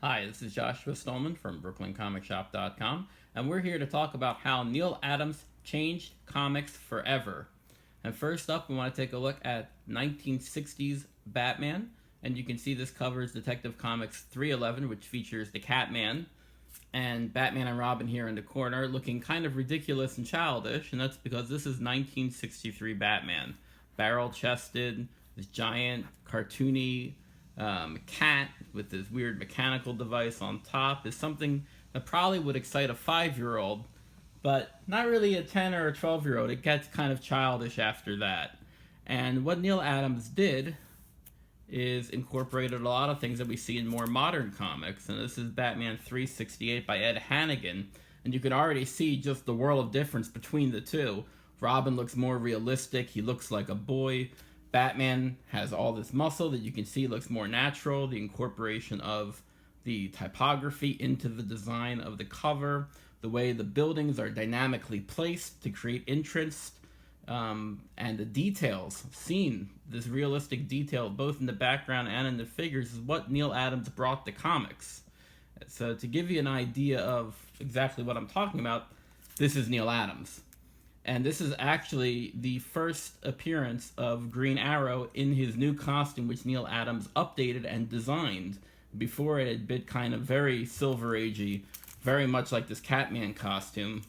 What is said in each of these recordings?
Hi, this is Joshua Stolman from BrooklynComicShop.com, and we're here to talk about how Neal Adams changed comics forever. And first up, we want to take a look at 1960s Batman, and you can see this covers Detective Comics 311, which features the Catman, and Batman and Robin here in the corner looking kind of ridiculous and childish, and that's because this is 1963 Batman. Barrel chested, this giant, cartoony cat with this weird mechanical device on top is something that probably would excite a 5-year-old, but not really a 10 or a 12-year-old. It gets kind of childish after that. And what Neal Adams did is incorporated a lot of things that we see in more modern comics. And this is Batman 368 by Ed Hannigan. And you can already see just the world of difference between the two. Robin looks more realistic. He looks like a boy. Batman has all this muscle that you can see looks more natural. The incorporation of the typography into the design of the cover. The way the buildings are dynamically placed to create interest. And the details seen, this realistic detail both in the background and in the figures, is what Neal Adams brought to comics. So to give you an idea of exactly what I'm talking about, this is Neal Adams. And this is actually the first appearance of Green Arrow in his new costume, which Neal Adams updated and designed. Before it had been kind of very Silver Agey, very much like this Catman costume.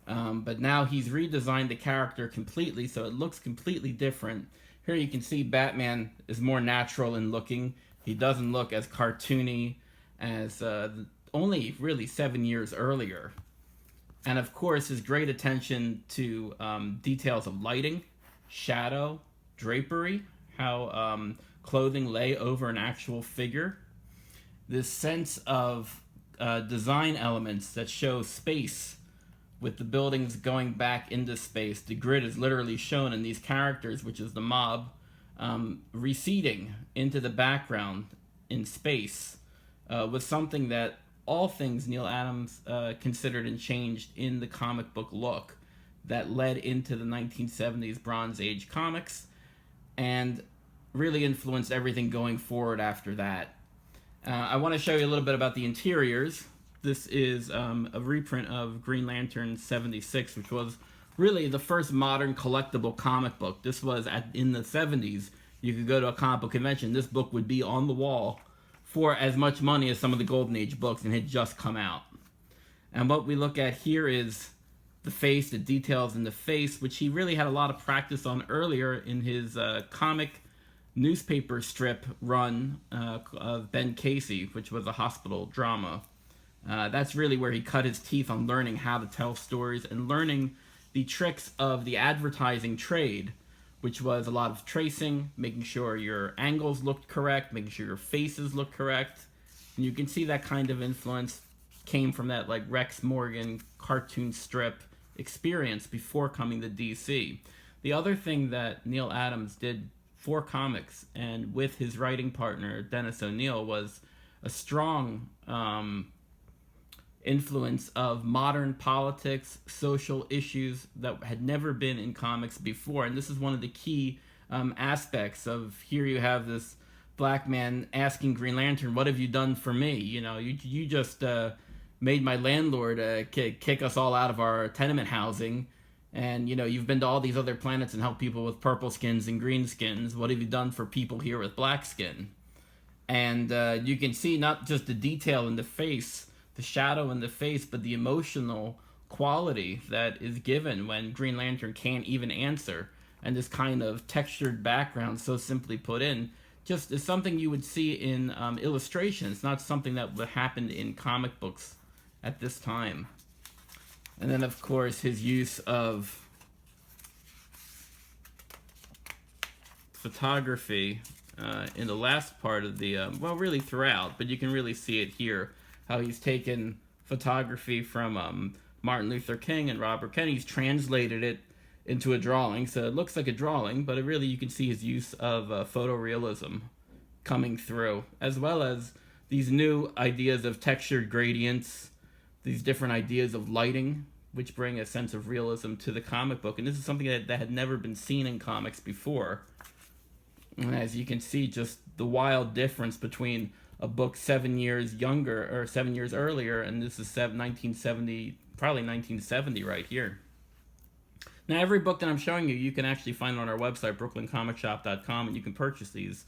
But now he's redesigned the character completely, so it looks completely different. Here you can see Batman is more natural in looking. He doesn't look as cartoony as only really 7 years earlier. And of course, his great attention to details of lighting, shadow, drapery, how clothing lay over an actual figure. This sense of design elements that show space with the buildings going back into space. The grid is literally shown in these characters, which is the mob, receding into the background in space, was something that all things Neal Adams considered and changed in the comic book look that led into the 1970s Bronze Age comics and really influenced everything going forward after that. I want to show you a little bit about the interiors. This is a reprint of Green Lantern 76, which was really the first modern collectible comic book. This was in the 70s. You could go to a comic book convention. This book would be on the wall for as much money as some of the Golden Age books, and it had just come out. And what we look at here is the face, the details in the face, which he really had a lot of practice on earlier in his comic newspaper strip run of Ben Casey, which was a hospital drama. That's really where he cut his teeth on learning how to tell stories and learning the tricks of the advertising trade, which was a lot of tracing, making sure your angles looked correct, making sure your faces looked correct. And you can see that kind of influence came from that like Rex Morgan cartoon strip experience before coming to DC. The other thing that Neal Adams did for comics and with his writing partner Dennis O'Neil was a strong influence of modern politics, social issues that had never been in comics before. And this is one of the key aspects of here you have this black man asking Green Lantern, what have you done for me? You know, you just made my landlord kick us all out of our tenement housing. And, you know, you've been to all these other planets and helped people with purple skins and green skins. What have you done for people here with black skin? And you can see not just the detail in the face, the shadow in the face, but the emotional quality that is given when Green Lantern can't even answer. And this kind of textured background so simply put in just is something you would see in illustrations, not something that would happen in comic books at this time. And then, of course, his use of photography in the last part of the, well, really throughout, but you can really see it here, how he's taken photography from Martin Luther King and Robert Kennedy. He's translated it into a drawing, so it looks like a drawing, but it really, you can see his use of photorealism coming through, as well as these new ideas of textured gradients, these different ideas of lighting, which bring a sense of realism to the comic book. And this is something that had never been seen in comics before. And as you can see, just the wild difference between a book 7 years younger or 7 years earlier, and this is 1970, probably 1970 right here. Now, every book that I'm showing you can actually find on our website, brooklyncomicsshop.com, and you can purchase these.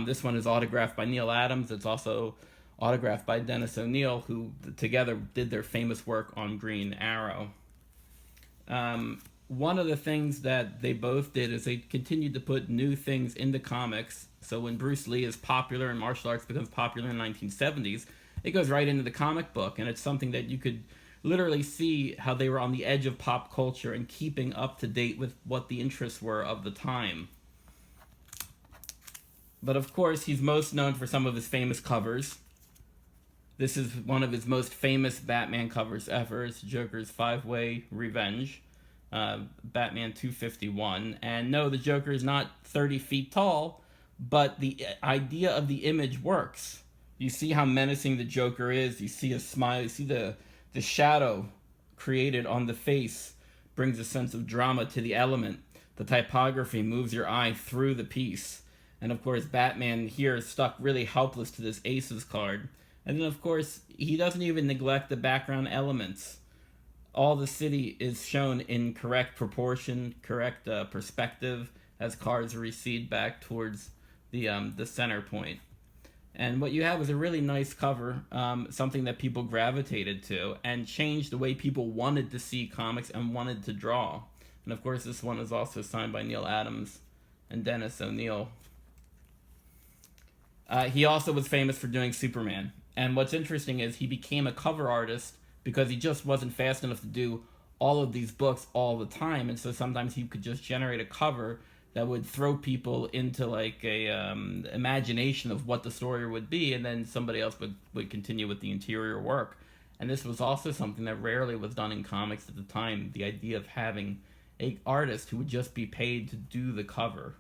This one is autographed by Neal Adams. It's also autographed by Dennis O'Neil, who together did their famous work on Green Arrow. One of the things that they both did is they continued to put new things into comics. So when Bruce Lee is popular and martial arts becomes popular in the 1970s, it goes right into the comic book, and it's something that you could literally see how they were on the edge of pop culture and keeping up to date with what the interests were of the time. But of course, he's most known for some of his famous covers. This is one of his most famous Batman covers ever. It's Joker's Five-Way Revenge, Batman 251. And no, the Joker is not 30 feet tall, but the idea of the image works. You see how menacing the Joker is. You see a smile. You see the shadow created on the face brings a sense of drama to the element. The typography moves your eye through the piece. And of course, Batman here is stuck really helpless to this Aces card. And then of course, he doesn't even neglect the background elements. All the city is shown in correct proportion, correct perspective, as cards recede back towards the center point. And what you have is a really nice cover, something that people gravitated to and changed the way people wanted to see comics and wanted to draw. And of course, this one is also signed by Neal Adams and Dennis O'Neil. He also was famous for doing Superman. And what's interesting is he became a cover artist because he just wasn't fast enough to do all of these books all the time. And so sometimes he could just generate a cover that would throw people into like a imagination of what the story would be, and then somebody else would continue with the interior work. And this was also something that rarely was done in comics at the time, the idea of having an artist who would just be paid to do the cover.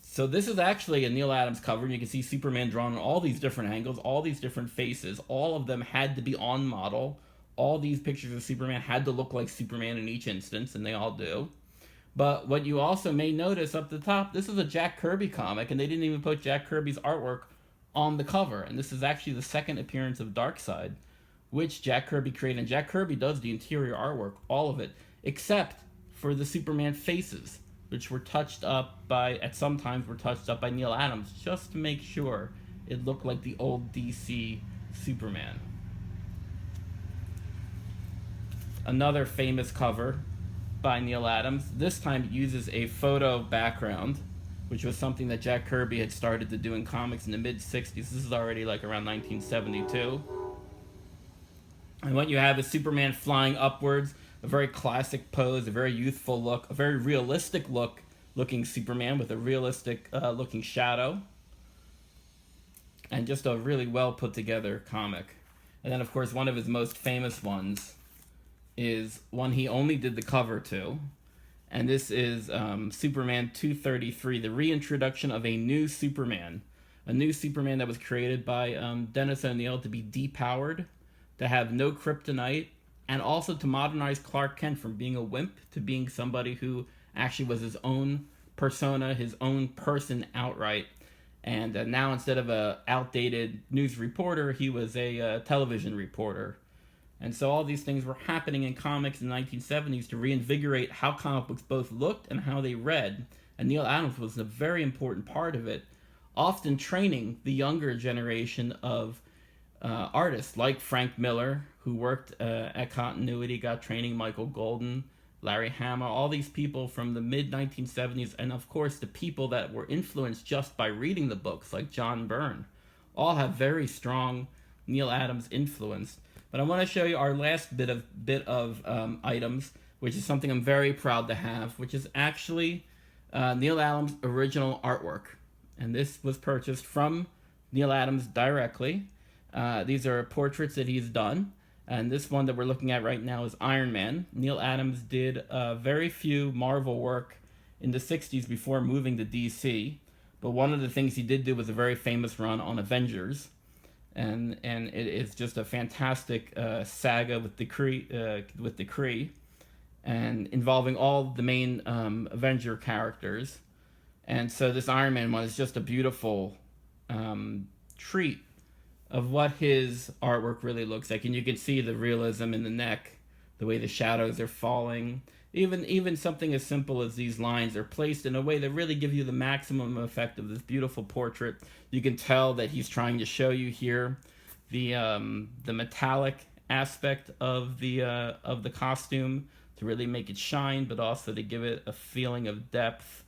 So this is actually a Neal Adams cover, and you can see Superman drawn on all these different angles, all these different faces. All of them had to be on model. All these pictures of Superman had to look like Superman in each instance, and they all do. But what you also may notice up the top, this is a Jack Kirby comic, and they didn't even put Jack Kirby's artwork on the cover. And this is actually the second appearance of Darkseid, which Jack Kirby created. And Jack Kirby does the interior artwork, all of it, except for the Superman faces, which were touched up by, at some times were touched up by Neal Adams, just to make sure it looked like the old DC Superman. Another famous cover by Neal Adams. This time it uses a photo background, which was something that Jack Kirby had started to do in comics in the mid-60s. This is already like around 1972. And what you have is Superman flying upwards, a very classic pose, a very youthful look, a very realistic looking Superman with a realistic looking shadow. And just a really well put together comic. And then of course one of his most famous ones is one he only did the cover to, and this is Superman 233, the reintroduction of a new Superman that was created by Dennis O'Neil to be depowered, to have no kryptonite, and also to modernize Clark Kent from being a wimp to being somebody who actually was his own persona, his own person outright. And now instead of a outdated news reporter, he was a television reporter. And so all these things were happening in comics in the 1970s to reinvigorate how comic books both looked and how they read. And Neal Adams was a very important part of it, often training the younger generation of artists like Frank Miller, who worked at Continuity, got training, Michael Golden, Larry Hama, all these people from the mid-1970s, and of course the people that were influenced just by reading the books, like John Byrne, all have very strong Neal Adams influence. But I want to show you our last bit of items, which is something I'm very proud to have, which is actually Neal Adams' original artwork. And this was purchased from Neal Adams directly. These are portraits that he's done. And this one that we're looking at right now is Iron Man. Neal Adams did very few Marvel work in the 60s before moving to DC. But one of the things he did do was a very famous run on Avengers. And it is just a fantastic saga with the Kree, and involving all the main Avenger characters. And so this Iron Man one is just a beautiful treat of what his artwork really looks like. And you can see the realism in the neck, the way the shadows are falling. Even something as simple as these lines are placed in a way that really give you the maximum effect of this beautiful portrait. You can tell that he's trying to show you here the metallic aspect of the costume to really make it shine, but also to give it a feeling of depth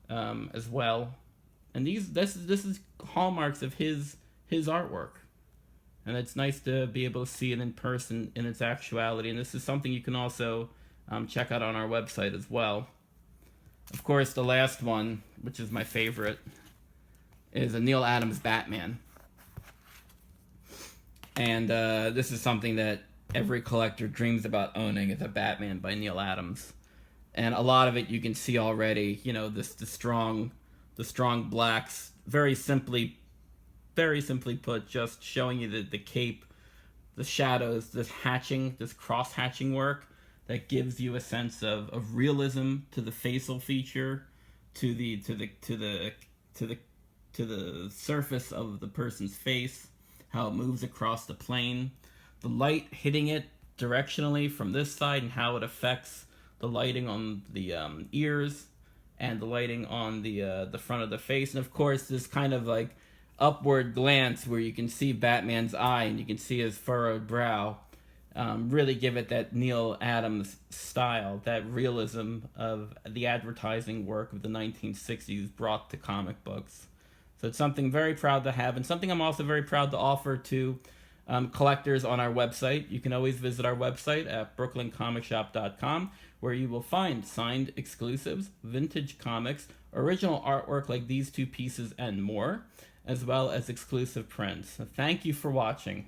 as well. And this is hallmarks of his artwork, and it's nice to be able to see it in person in its actuality. And this is something you can also check out on our website as well. Of course, the last one, which is my favorite, is a Neal Adams Batman. And this is something that every collector dreams about owning, is a Batman by Neal Adams. And a lot of it you can see already, you know, the strong blacks, very simply put, just showing you the cape, the shadows, this cross hatching work that gives you a sense of realism to the facial feature, to the surface of the person's face, how it moves across the plane, the light hitting it directionally from this side, and how it affects the lighting on the ears and the lighting on the front of the face. And of course this kind of like upward glance where you can see Batman's eye and you can see his furrowed brow, really give it that Neal Adams style, that realism of the advertising work of the 1960s brought to comic books. So it's something very proud to have, and something I'm also very proud to offer to collectors on our website. You can always visit our website at brooklyncomicsshop.com, where you will find signed exclusives, vintage comics, original artwork like these two pieces, and more, as well as exclusive prints. So thank you for watching.